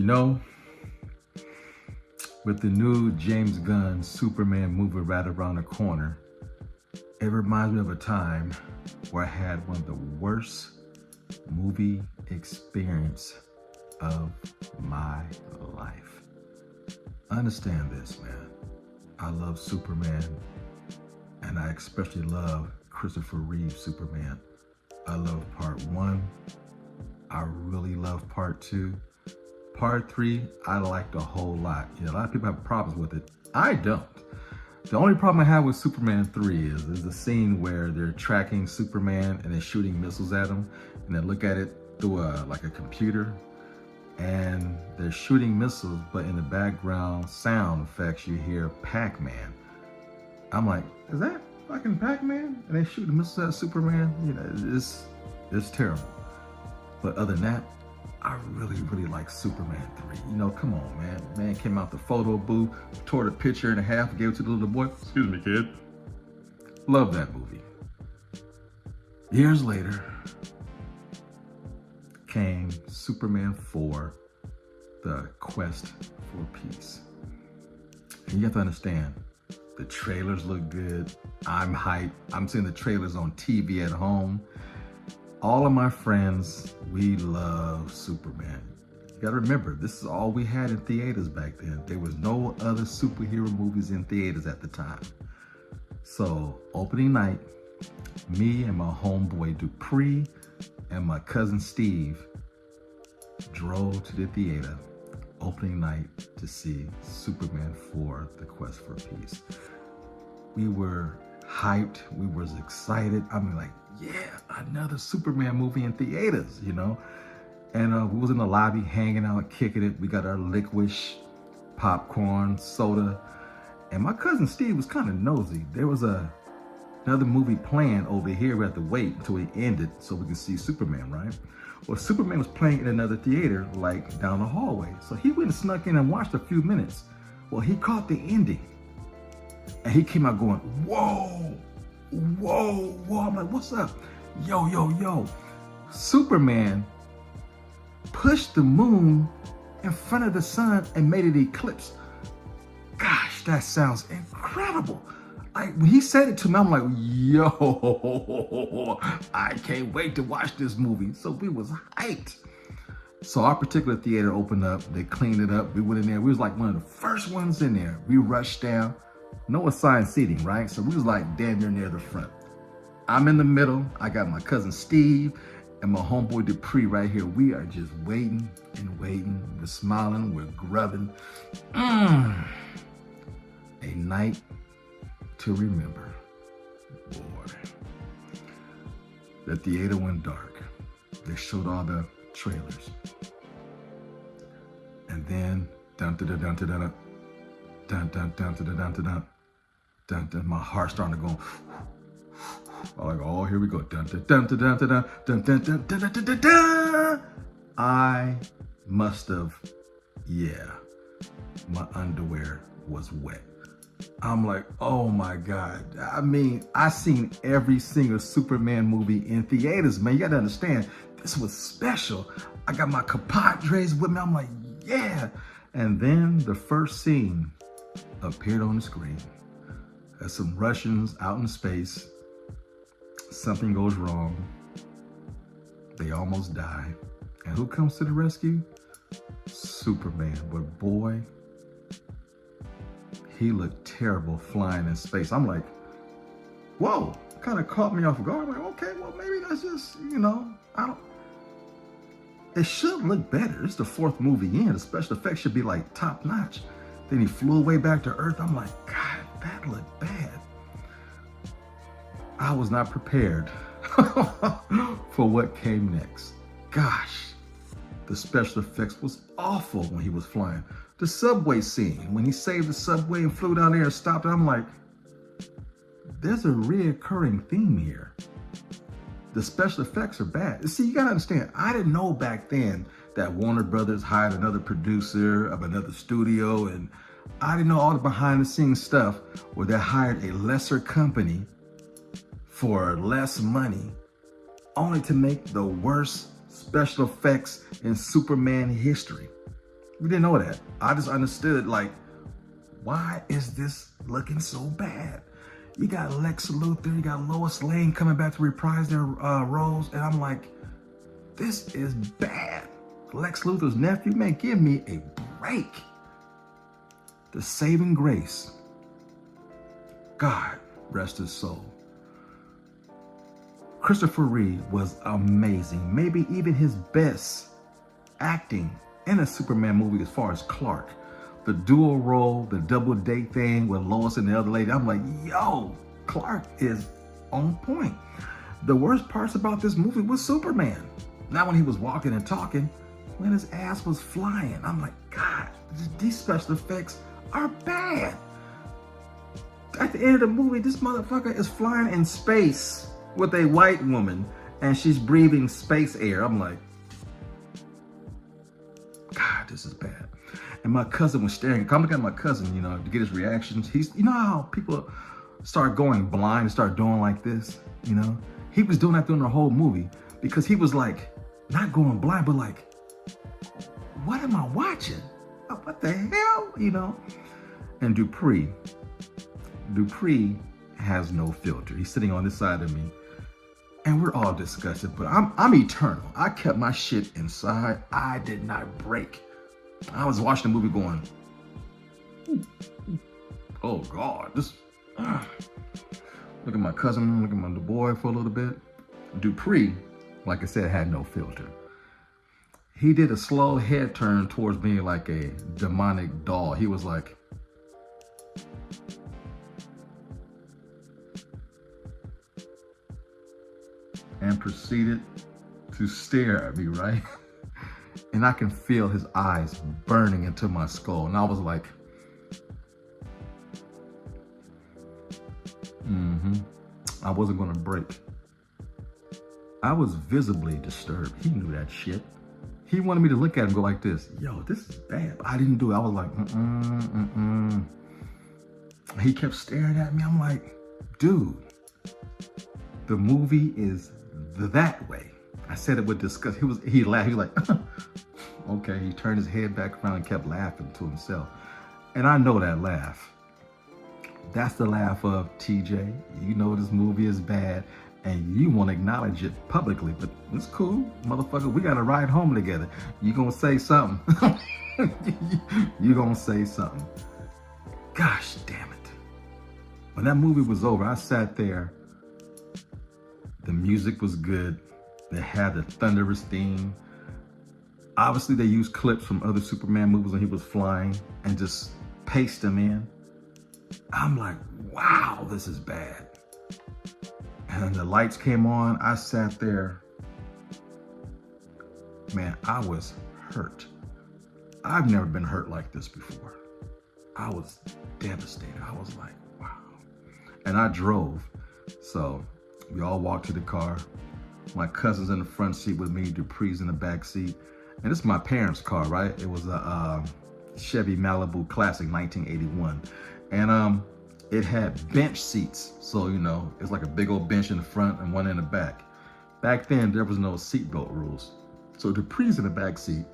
You know, with the new James Gunn Superman movie right around the corner, it reminds me of a time where I had one of the worst movie experience of my life. Understand this, man. I love Superman, and I especially love Christopher Reeve's Superman. I love part 1. I really love part 2. Part 3, I liked a whole lot. You know, a lot of people have problems with it. I don't. The only problem I have with Superman 3 is the scene where they're tracking Superman and they're shooting missiles at him, and they look at it through like a computer, and they're shooting missiles, but in the background sound effects you hear Pac-Man. I'm like, is that fucking Pac-Man? And they shoot missiles at Superman? You know, it's terrible. But other than that, I really like Superman 3. You know, come on, man. Man came out the photo booth, tore the picture in half, gave it to the little boy. Excuse me, kid. Love that movie. Years later came Superman 4, The Quest for Peace. And you have to understand, the trailers look good. I'm hyped. I'm seeing the trailers on TV at home. All of my friends, we love Superman. You gotta remember, this is all we had in theaters back then. There was no other superhero movies in theaters at the time. So opening night, me and my homeboy Dupree and my cousin Steve drove to the theater opening night to see Superman 4, The Quest for Peace. We were hyped, we was excited. I mean, like, yeah, another Superman movie in theaters, you know? And we was in the lobby hanging out, kicking it. We got our licorice, popcorn, soda. And my cousin Steve was kind of nosy. There was another movie playing over here. We had to wait until it ended so we could see Superman, right? Well, Superman was playing in another theater, like down the hallway. So he went and snuck in and watched a few minutes. Well, he caught the ending. And he came out going, whoa, whoa, whoa. I'm like, what's up? Yo. Superman pushed the moon in front of the sun and made it eclipse. Gosh, that sounds incredible. Like, when he said it to me, I'm like, yo, I can't wait to watch this movie. So we was hyped. So our particular theater opened up, they cleaned it up. We went in there, we was like one of the first ones in there. We rushed down. No assigned seating, right? So we was like damn near the front. I'm in the middle. I got my cousin Steve and my homeboy Dupree right here. We are just waiting and waiting. We're smiling, we're grubbing. A night to remember. Boy. The theater went dark. They showed all the trailers. And then my heart starting to go. I'm like, oh, here we go. I must have, my underwear was wet. I'm like, oh my God. I mean, I seen every single Superman movie in theaters, man. You gotta understand, this was special. I got my compadres with me. I'm like, yeah. And then the first scene appeared on the screen. As some Russians out in space, something goes wrong. They almost die. And who comes to the rescue? Superman. But boy, he looked terrible flying in space. I'm like, whoa, kind of caught me off guard. I'm like, okay, well, maybe that's just, you know, it should look better. It's the 4th movie in. The special effects should be like top notch. Then he flew away back to Earth. I'm like, God, that looked bad. I was not prepared for what came next. Gosh, the special effects was awful when he was flying. The subway scene, when he saved the subway and flew down there and stopped it, I'm like, there's a reoccurring theme here. The special effects are bad. See, you gotta understand, I didn't know back then that Warner Brothers hired another producer of another studio, and I didn't know all the behind the scenes stuff where they hired a lesser company for less money, only to make the worst special effects in Superman history. We didn't know that. I just understood, like, why is this looking so bad? You got Lex Luthor, you got Lois Lane coming back to reprise their roles, and I'm like, this is bad. Lex Luthor's nephew, man, give me a break. The saving grace. God rest his soul. Christopher Reeve was amazing. Maybe even his best acting in a Superman movie as far as Clark. The dual role, the double date thing with Lois and the other lady. I'm like, yo, Clark is on point. The worst parts about this movie was Superman. Not when he was walking and talking, when his ass was flying. I'm like, God, these special effects are bad. At the end of the movie, this motherfucker is flying in space with a white woman and she's breathing space air. I'm like, God, this is bad. And my cousin was staring. I'm looking at my cousin, you know, to get his reactions. He's, you know how people start going blind and start doing like this, you know? He was doing that during the whole movie because he was like, not going blind, but like, what am I watching? What the hell, you know? And Dupree has no filter. He's sitting on this side of me and we're all disgusted, but I'm eternal. I kept my shit inside. I did not break. I was watching the movie going, oh God, this, look at my cousin, look at my little boy for a little bit. Dupree, like I said, had no filter. He did a slow head turn towards being like a demonic doll. He was like, and proceeded to stare at me, right? And I can feel his eyes burning into my skull. And I was like, I wasn't gonna break. I was visibly disturbed. He knew that shit. He wanted me to look at him and go like this. Yo, this is bad. But I didn't do it. I was like, He kept staring at me. I'm like, dude, the movie is that way. I said it with disgust. He laughed. He was like, okay. He turned his head back around and kept laughing to himself. And I know that laugh. That's the laugh of TJ. You know this movie is bad and you want to acknowledge it publicly, but it's cool, motherfucker. We got to ride home together. You gonna say something. You gonna say something. Gosh damn it. When that movie was over, I sat there. The music was good. They had the thunderous theme. Obviously, they used clips from other Superman movies when he was flying and just paste them in. I'm like, wow, this is bad. And then the lights came on. I sat there. Man, I was hurt. I've never been hurt like this before. I was devastated. I was like, wow. And I drove. So we all walked to the car. My cousin's in the front seat with me. Dupree's in the back seat. And this is my parents' car, right? It was a Chevy Malibu Classic 1981. And it had bench seats. So, you know, it's like a big old bench in the front and one in the back. Back then, there was no seatbelt rules. So Dupree's in the back seat.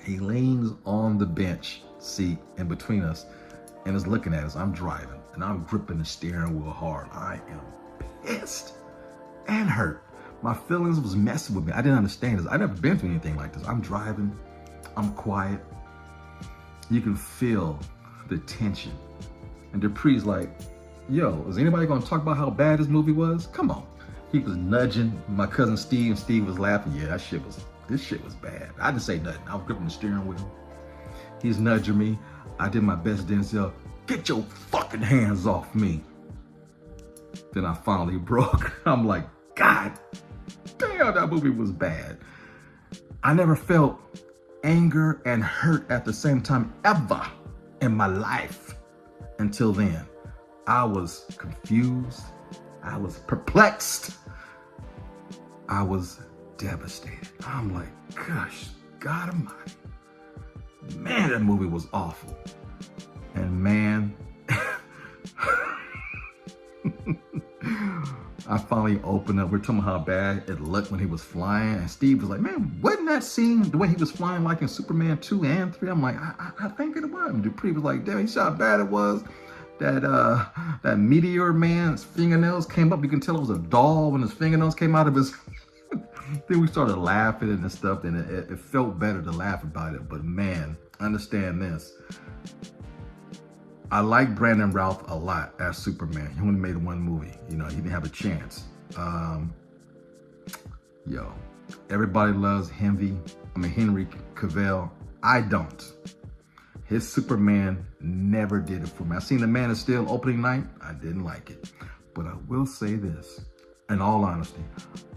He leans on the bench seat in between us and is looking at us. I'm driving and I'm gripping the steering wheel hard. I am pissed and hurt. My feelings was messing with me. I didn't understand this. I've never been through anything like this. I'm driving, I'm quiet. You can feel the tension. And Dupree's like, yo, is anybody gonna talk about how bad this movie was? Come on. He was nudging my cousin Steve, and Steve was laughing. Yeah, this shit was bad. I didn't say nothing. I was gripping the steering wheel. He's nudging me. I did my best Denzel. Get your fucking hands off me. Then I finally broke. I'm like, God damn, that movie was bad. I never felt anger and hurt at the same time ever in my life until then. I was confused. I was perplexed. I was devastated. I'm like, gosh, God almighty. Man, that movie was awful. And man, I finally opened up. We're talking about how bad it looked when he was flying. And Steve was like, man, wasn't that scene the way he was flying like in Superman 2 and 3? I'm like, I think it was. And Dupree was like, damn, you saw how bad it was. That Meteor Man's fingernails came up. You can tell it was a doll when his fingernails came out of his... Then we started laughing and stuff, and it felt better to laugh about it. But man, understand this. I like Brandon Routh a lot as Superman. He only made one movie. You know, he didn't have a chance. Everybody loves Henry Cavill. I don't. His Superman never did it for me. I seen The Man of Steel opening night. I didn't like it. But I will say this, in all honesty,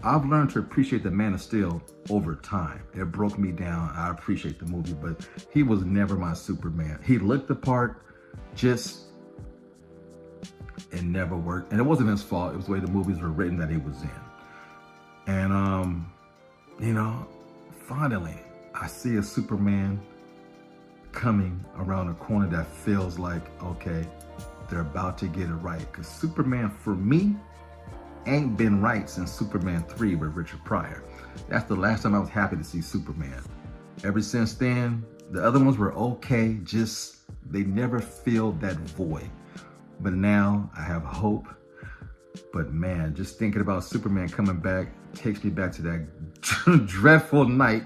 I've learned to appreciate The Man of Steel over time. It broke me down. I appreciate the movie, but he was never my Superman. He looked the part, just, it never worked. And it wasn't his fault. It was the way the movies were written that he was in. And, finally, I see a Superman coming around a corner that feels like, okay, they're about to get it right. Because Superman, for me, ain't been right since Superman 3 with Richard Pryor. That's the last time I was happy to see Superman. Ever since then, the other ones were okay, just they never filled that void. But now I have hope. But man, just thinking about Superman coming back takes me back to that dreadful night.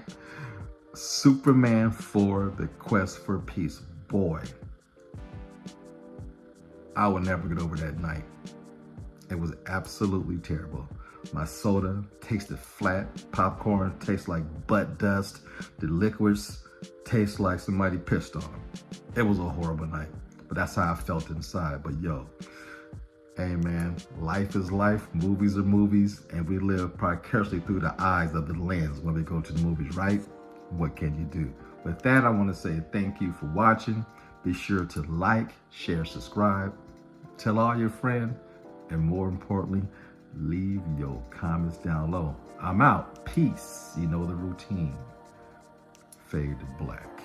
Superman 4, The Quest for Peace. Boy, I will never get over that night. It was absolutely terrible. My soda tasted flat. Popcorn tastes like butt dust. The liquids taste like somebody pissed on them. It was a horrible night, but that's how I felt inside. But hey man, life is life, movies are movies, and we live vicariously through the eyes of the lens when we go to the movies, right? What can you do? With that, I want to say thank you for watching. Be sure to like, share, subscribe, tell all your friends, and more importantly, leave your comments down low. I'm out. Peace. You know the routine. Fade to black.